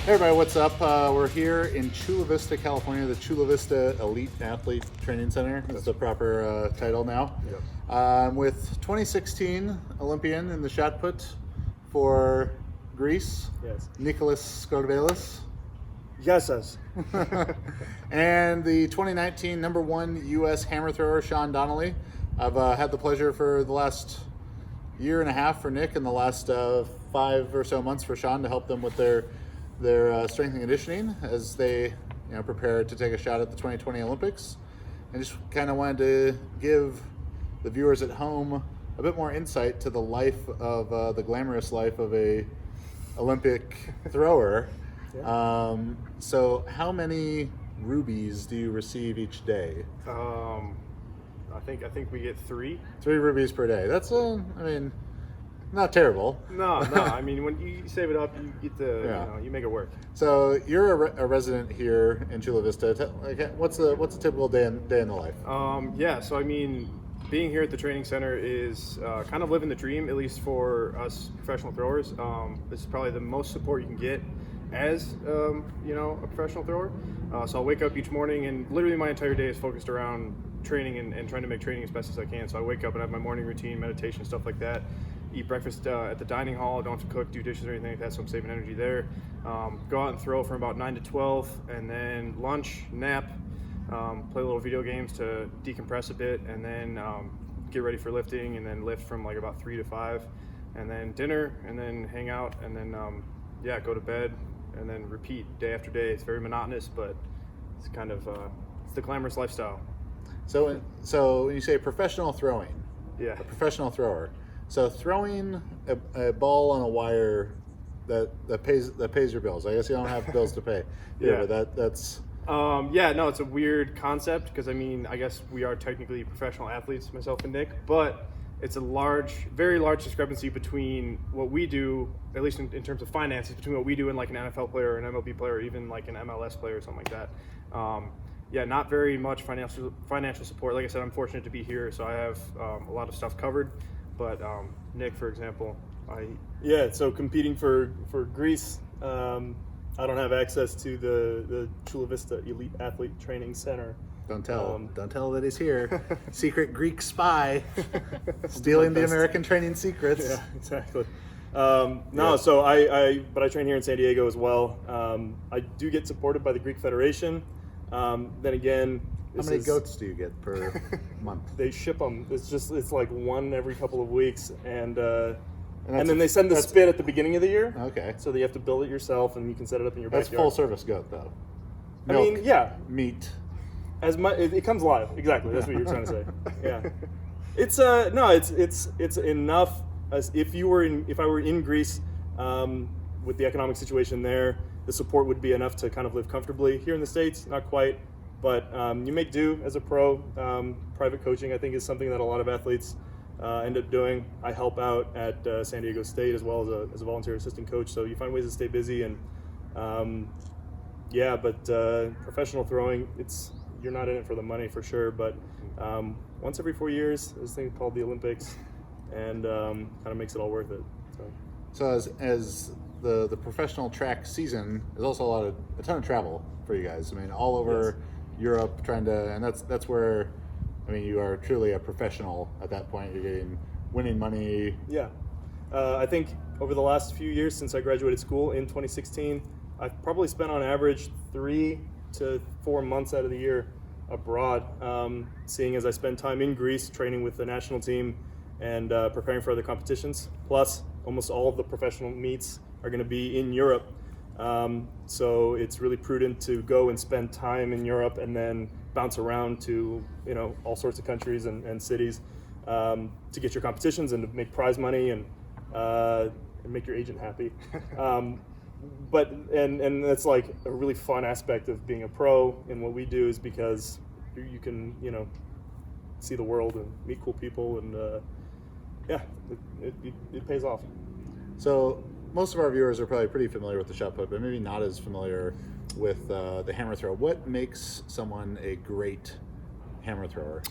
Hey everybody, what's up? We're here in Chula Vista, California, the Chula Vista Elite Athlete Training Center. That's the proper title now. Yep. With 2016 Olympian in the Shotput for Greece, Yes. Nicholas Scarvelis. Yes. And the 2019 number one U.S. hammer thrower, Sean Donnelly. I've had the pleasure for the last year and a half for Nick and the last 5 or so months for Sean to help them with their strength and conditioning as they prepare to take a shot at the 2020 Olympics. And just kind of wanted to give the viewers at home a bit more insight to the life of the glamorous life of a Olympic thrower. Yeah. So how many rubies do you receive each day? I think we get 3. 3 rubies per day. That's not terrible. No. I mean, when you save it up, you get you make it work. So you're a resident here in Chula Vista. What's a typical day in the life? So I mean, being here at the training center is kind of living the dream, at least for us professional throwers. This is probably the most support you can get as a professional thrower. So I'll wake up each morning, and literally my entire day is focused around training and trying to make training as best as I can. So I wake up and have my morning routine, meditation, stuff like that. Eat breakfast at the dining hall. I don't have to cook, do dishes or anything like that, so I'm saving energy there. Go out and throw from about 9 to 12, and then lunch, nap, play little video games to decompress a bit, and then get ready for lifting, and then lift from like about 3 to 5, and then dinner, and then hang out, and then go to bed, and then repeat day after day. It's very monotonous, but it's kind of it's the glamorous lifestyle. So when you say professional throwing, Yeah. a professional thrower. So throwing a ball on a wire that pays your bills. I guess you don't have bills to pay. Yeah. But that's. It's a weird concept because I guess we are technically professional athletes, myself and Nick, but it's a very large discrepancy between what we do, at least in terms of finances, between what we do and like an NFL player or an MLB player or even like an MLS player or something like that. Not very much financial support. Like I said, I'm fortunate to be here, so I have a lot of stuff covered. But Nick, for example, So competing for Greece, I don't have access to the Chula Vista Elite Athlete Training Center. Don't tell that he's here. Secret Greek spy, stealing the American training secrets. Yeah, exactly. So I train here in San Diego as well. I do get supported by the Greek Federation. Then again, how many goats do you get per month? They ship them. It's like one every couple of weeks, and then they send the spit at the beginning of the year. Okay. So you have to build it yourself, and you can set it up in your That's backyard. full service goat though. Milk, meat. As much it comes live. Exactly. That's what you're trying to say. Yeah. It's enough. As if I were in Greece, with the economic situation there, the support would be enough to kind of live comfortably. Here in the States, not quite. But you make do as a pro. Private coaching, I think, is something that a lot of athletes end up doing. I help out at San Diego State as well as a volunteer assistant coach. So you find ways to stay busy. And professional throwing, you're not in it for the money for sure. But once every 4 years, there's a thing called the Olympics, and kind of makes it all worth it. So as the professional track season is also a ton of travel for you guys. I mean, all over. Yes. Europe, and that's where, you are truly a professional at that point. You're winning money. Yeah, I think over the last few years since I graduated school in 2016, I've probably spent on average 3 to 4 months out of the year abroad, seeing as I spend time in Greece training with the national team and preparing for other competitions. Plus, almost all of the professional meets are going to be in Europe. So it's really prudent to go and spend time in Europe and then bounce around to all sorts of countries and cities to get your competitions and to make prize money and make your agent happy. But that's like a really fun aspect of being a pro in what we do is because you can see the world and meet cool people and it pays off. So most of our viewers are probably pretty familiar with the shot put, but maybe not as familiar with the hammer throw. What makes someone a great hammer thrower?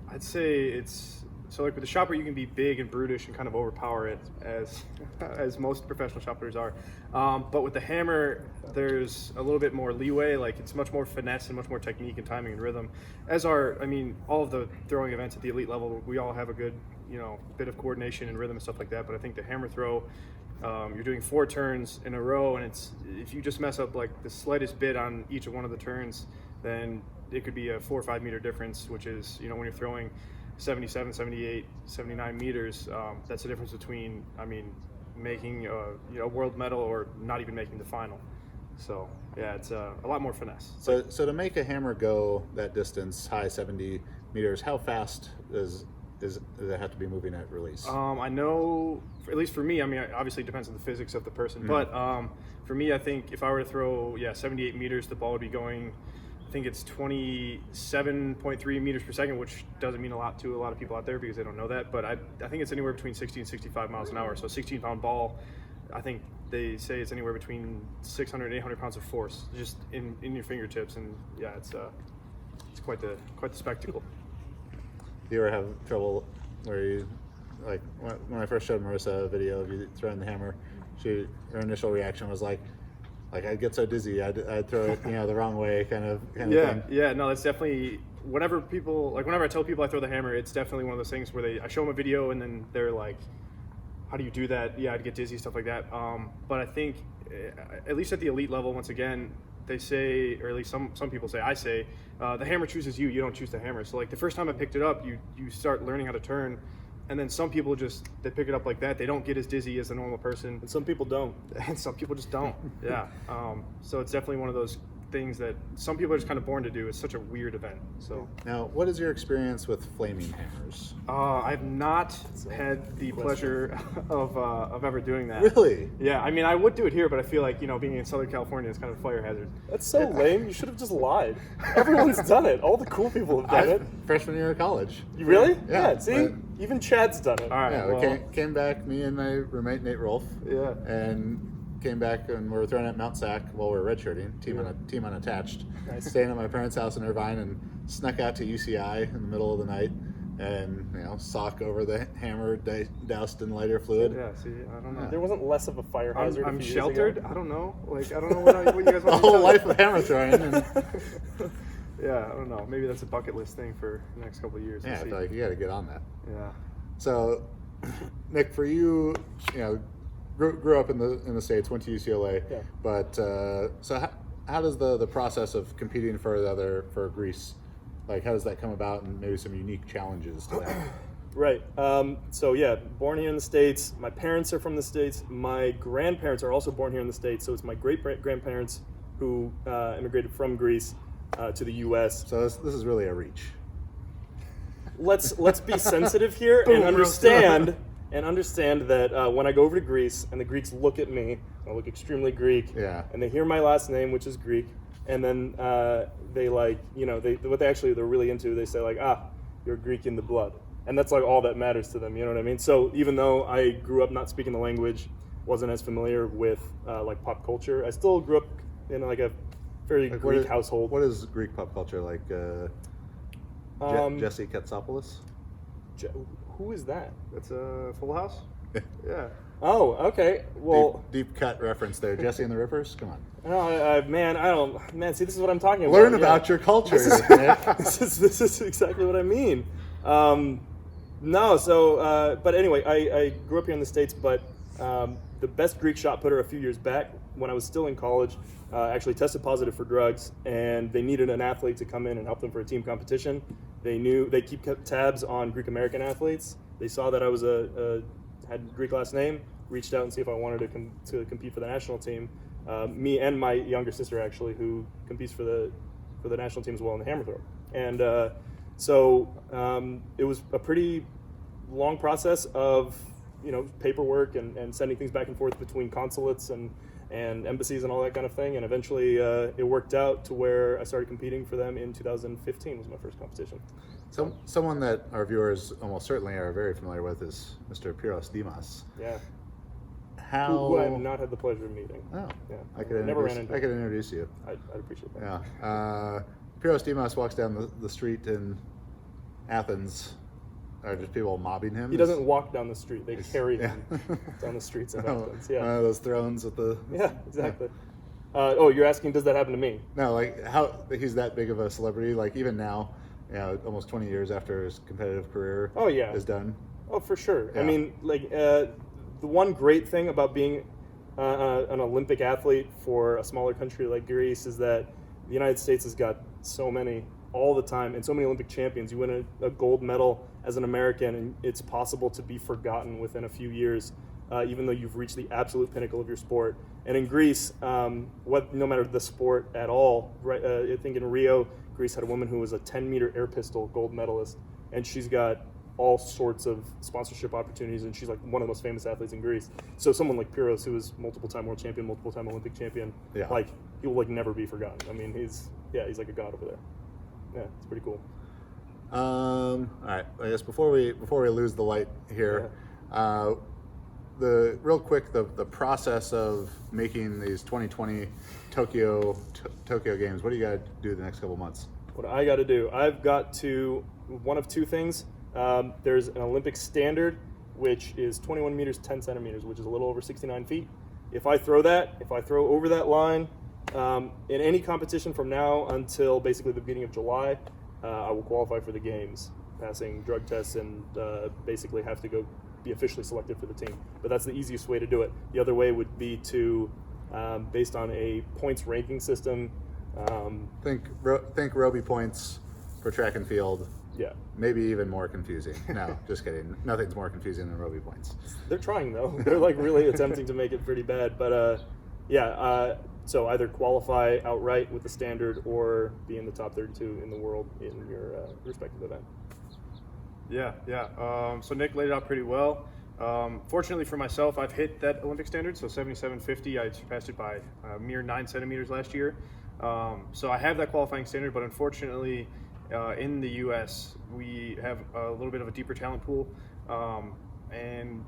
I'd say it's so like with the shot put, you can be big and brutish and kind of overpower it as most professional shot putters are. But with the hammer, there's a little bit more leeway. Like it's much more finesse and much more technique and timing and rhythm. All of the throwing events at the elite level, we all have a good, bit of coordination and rhythm and stuff like that. But I think the hammer throw, you're doing 4 turns in a row, and if you just mess up like the slightest bit on each of one of the turns, then it could be a 4 or 5 meter difference, which is, when you're throwing 77, 78, 79 meters, that's the difference between, making a world medal or not even making the final. So yeah, it's a lot more finesse. So to make a hammer go that distance, high 70 meters, how fast does it have to be moving at release? I know, at least for me, obviously it depends on the physics of the person, but for me, I think if I were to throw 78 meters, the ball would be going, I think it's 27.3 meters per second, which doesn't mean a lot to a lot of people out there because they don't know that, but I think it's anywhere between 60 and 65 miles an hour. So a 16-pound ball, I think they say it's anywhere between 600 and 800 pounds of force just in your fingertips, and yeah, it's quite the spectacle. Do you ever have trouble where you, like when I first showed Marissa a video of you throwing the hammer, her initial reaction was like I'd get so dizzy, I'd throw it the wrong way, kind of thing. Yeah, no, that's definitely, whenever I tell people I throw the hammer, it's definitely one of those things where I show them a video and then they're like, how do you do that? Yeah, I'd get dizzy, stuff like that. But I think, at least at the elite level, once again, they say, or at least some people say, I say, the hammer chooses you don't choose the hammer. So like the first time I picked it up, you start learning how to turn, and then some people they pick it up like that. They don't get as dizzy as a normal person. And some people don't. And some people just don't. Yeah. So it's definitely one of those things that some people are just kind of born to do. It's such a weird event. So now, what is your experience with flaming hammers? I've not had the pleasure of ever doing that. Really? Yeah, I would do it here, but I feel like, being in Southern California is kind of a fire hazard. That's so lame. You should have just lied. Everyone's done it. All the cool people have done it. Freshman year of college. You really? Yeah. See? Even Chad's done it. All right. Yeah, well, we came back, me and my roommate Nate Rolfe. Yeah. And came back and we were throwing at Mount Sac while we were redshirting, team unattached. Nice. Staying at my parents' house in Irvine and snuck out to UCI in the middle of the night and sock over the hammer doused in lighter fluid. Yeah, see, I don't know. There wasn't less of a fire hazard. I'm a few sheltered. Years ago. I don't know. Like, I don't know what you guys want The to whole tell life me. of hammer throwing. And, Yeah, I don't know. Maybe that's a bucket list thing for the next couple of years. yeah, We'll I see. feel like you got to get on that. Yeah. So, Nick, for you, grew up in the States, went to UCLA, Yeah. but so how does the process of competing for Greece, like how does that come about, and maybe some unique challenges to that? Right. So yeah, born here in the States. My parents are from the States. My grandparents are also born here in the States. So it's my great-grandparents who immigrated from Greece to the U.S. So this is really a reach. Let's be sensitive here and understand that when I go over to Greece and the Greeks look at me, I look extremely Greek. Yeah. And they hear my last name, which is Greek, and then they're really into. They say like, you're Greek in the blood. And that's like all that matters to them, you know what I mean? So even though I grew up not speaking the language, wasn't as familiar with like pop culture, I still grew up in like a very Greek household. What is Greek pop culture like? Jesse Katsopoulos? Who is that? That's a Full House? Yeah. Oh, okay. Well, deep cut reference there. Jesse and the Rippers? Come on. Man, see, this is what I'm talking about. Learn about your culture, Nick. This is exactly what I mean. But anyway, I grew up here in the States, but the best Greek shot putter a few years back, when I was still in college, actually tested positive for drugs, and they needed an athlete to come in and help them for a team competition. They keep tabs on Greek American athletes. They saw that I was had a Greek last name, reached out and see if I wanted to compete for the national team. Me and my younger sister actually, who competes for the national team as well in the hammer throw. And it was a pretty long process of paperwork and sending things back and forth between consulates and embassies and all that kind of thing. And eventually it worked out to where I started competing for them in 2015 was my first competition. So someone that our viewers almost certainly are very familiar with is Mr. Piros Dimas. Yeah. Who I have not had the pleasure of meeting. Oh, Yeah. I could introduce you. I'd appreciate that. Yeah. Piros Dimas walks down the street in Athens Are just people mobbing him? He doesn't walk down the street. They carry him down the streets of Athens. Yeah. One of those thrones with the... Yeah, exactly. You're asking, does that happen to me? No, like how he's that big of a celebrity, like even now, almost 20 years after his competitive career is done. Oh, for sure. Yeah. I mean, like, the one great thing about being an Olympic athlete for a smaller country like Greece is that the United States has got so many all the time and so many Olympic champions. You win a gold medal as an American, and it's possible to be forgotten within a few years, even though you've reached the absolute pinnacle of your sport. And in Greece, no matter the sport at all, right? I think in Rio, Greece had a woman who was a 10-meter air pistol gold medalist, and she's got all sorts of sponsorship opportunities, and she's like one of the most famous athletes in Greece. So someone like Pyrrhos, who was multiple-time world champion, multiple-time Olympic champion, like he will like never be forgotten. I mean, he's like a god over there. Yeah, it's pretty cool. All right. I guess before we lose the light here, the process of making these 2020 Tokyo games. What do you got to do the next couple months? What I got to do, I've got to one of two things. There's an Olympic standard, which is 21 meters 10 centimeters, which is a little over 69 feet. If I throw over that line in any competition from now until basically the beginning of July, I will qualify for the games, passing drug tests and basically have to go be officially selected for the team. But that's the easiest way to do it. The other way would be to, based on a points ranking system. Think Roby points for track and field. Yeah. Maybe even more confusing. No, just kidding. Nothing's more confusing than Roby points. They're trying though. They're like really attempting to make it pretty bad. But so either qualify outright with the standard or be in the top 32 in the world in your respective event. Yeah. So Nick laid it out pretty well. Fortunately for myself, I've hit that Olympic standard, so 77.50. I surpassed it by a mere 9 centimeters last year. So I have that qualifying standard, but unfortunately, in the U.S., we have a little bit of a deeper talent pool. And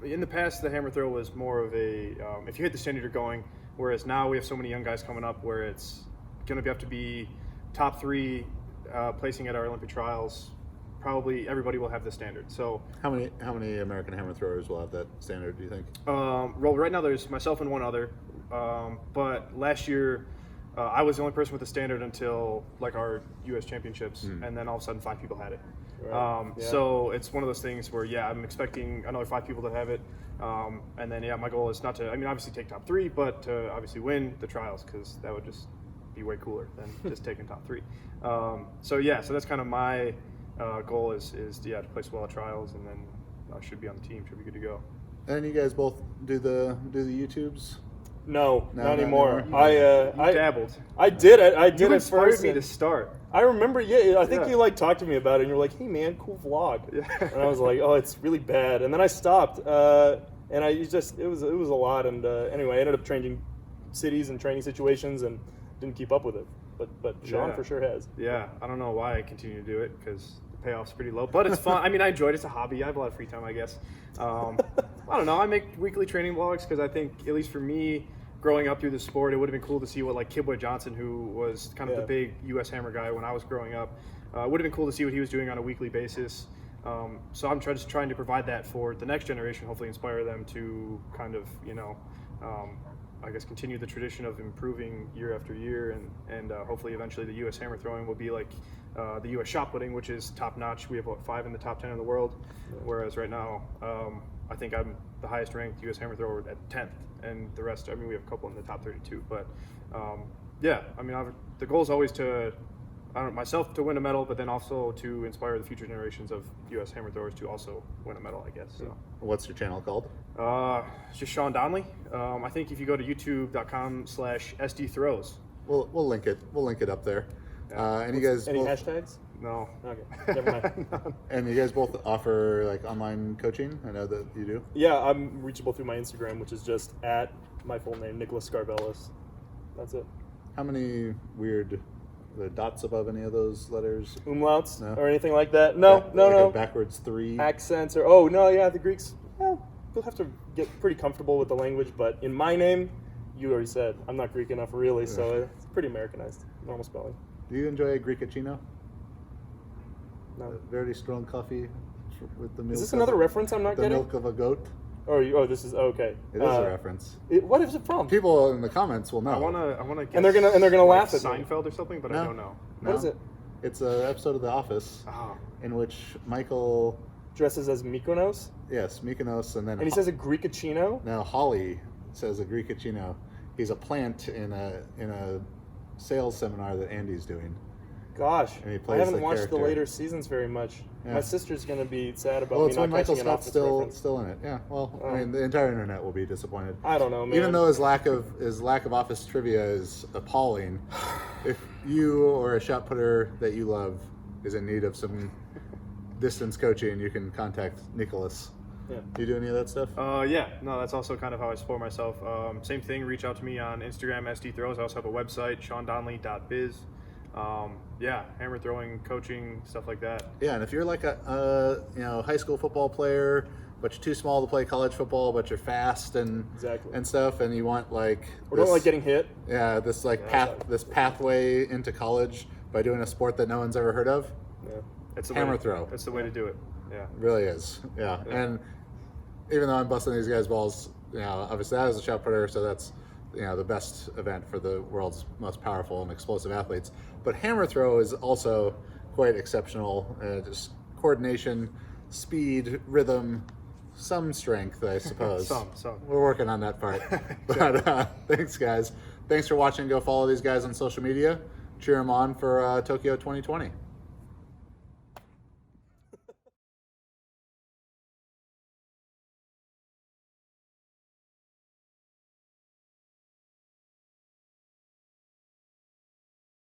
in the past, the hammer throw was more of a, if you hit the standard, you're going. Whereas now we have so many young guys coming up where it's going to have to be top 3 placing at our Olympic trials. Probably everybody will have the standard. So how many American hammer throwers will have that standard, do you think? Well, right now there's myself and one other. But last year, I was the only person with the standard until like our U.S. championships, and then all of a sudden 5 people had it. Right. So it's one of those things where I'm expecting another 5 people to have it, and then my goal is not to, obviously take top 3, but to obviously win the trials, because that would just be way cooler than just taking top 3. So that's kind of my goal is to place well at trials, and then I should be on the team, should be good to go. And you guys both do the YouTubes? No, not anymore. I dabbled. I did it. I did you it inspired first. me to start. I remember. Yeah, I think you like talked to me about it, and you're like, "Hey, man, cool vlog." Yeah. And I was like, "Oh, it's really bad." And then I stopped, and it was a lot. And anyway, I ended up changing cities and training situations, and didn't keep up with it. But Sean for sure has. Yeah, I don't know why I continue to do it, because the payoff's pretty low, but it's fun. I enjoyed it. It's a hobby. I have a lot of free time, I guess. I don't know. I make weekly training vlogs because I think, at least for me, growing up through the sport, it would have been cool to see what, like, Kidboy Johnson, who was kind of the big U.S. hammer guy when I was growing up, would have been cool to see what he was doing on a weekly basis. So I'm just trying to provide that for the next generation, hopefully inspire them to kind of, I guess, continue the tradition of improving year after year, and hopefully eventually the U.S. hammer throwing will be like the U.S. shot putting, which is top notch. We have 5 in the top 10 in the world, whereas right now I think I'm the highest ranked U.S. hammer thrower at 10th, and the rest, we have a couple in the top 32. But the goal is always to, myself to win a medal, but then also to inspire the future generations of U.S. hammer throwers to also win a medal, I guess. So. What's your channel called? It's just Sean Donnelly. I think if you go to youtube.com/SDthrows. We'll link it. We'll link it up there. And you guys any both, hashtags? No. Okay, never mind. And you guys both offer like online coaching? I know that you do. Yeah, I'm reachable through my Instagram, which is just at my full name, Nicholas Scarvelis. That's it. How many weird dots above any of those letters? Umlauts or anything like that? No. No. Backwards 3. Accents or the Greeks. Well, you'll have to get pretty comfortable with the language, but in my name, you already said I'm not Greek enough really, so it's pretty Americanized, normal spelling. Do you enjoy a Greek cappuccino? No. Very strong coffee, with the milk. Is this another reference I'm not the getting? milk of a goat? Oh, this is okay. It is a reference. What is it from? People in the comments will know. I wanna guess And they're gonna laugh at me. Seinfeld or something, but No. I don't know. No? What is it? It's an episode of The Office Oh. in which Michael, Dresses as Mykonos, yes, Mykonos, and then and he says a Greekachino. no, Holly says a Greekachino. He's a plant in a sales seminar that Andy's doing. Gosh, And he I plays haven't the watched the character. later seasons very much. Yeah. My sister's gonna be sad about Well, me it's not when Michael catching an Scott's Office reference. still in it. Yeah. Well, Oh. I mean, the entire internet will be disappointed. I don't know, man. Even though his lack of Office trivia is appalling, if you or a shot putter that you love is in need of some distance coaching, you can contact Nicholas. Yeah. Do you do any of that stuff? Yeah, no, that's also kind of how I support myself. Same thing, reach out to me on Instagram, SD Throws. I also have a website, SeanDonnelly.biz. Yeah, hammer throwing, coaching, stuff like that. Yeah, and if you're like a high school football player, but you're too small to play college football, but you're fast and Exactly. and stuff, and you want like Or don't like getting hit. this like Yeah. this pathway into college by doing a sport that no one's ever heard of, Yeah. It's the Hammer way to, throw. That's the way to do it. Yeah. really is. Yeah. And even though I'm busting these guys' balls, obviously I was a shot putter, so that's the best event for the world's most powerful and explosive athletes. But hammer throw is also quite exceptional. Just coordination, speed, rhythm, some strength, I suppose. Some. We're working on that part. But thanks, guys. Thanks for watching. Go follow these guys on social media. Cheer them on for Tokyo 2020.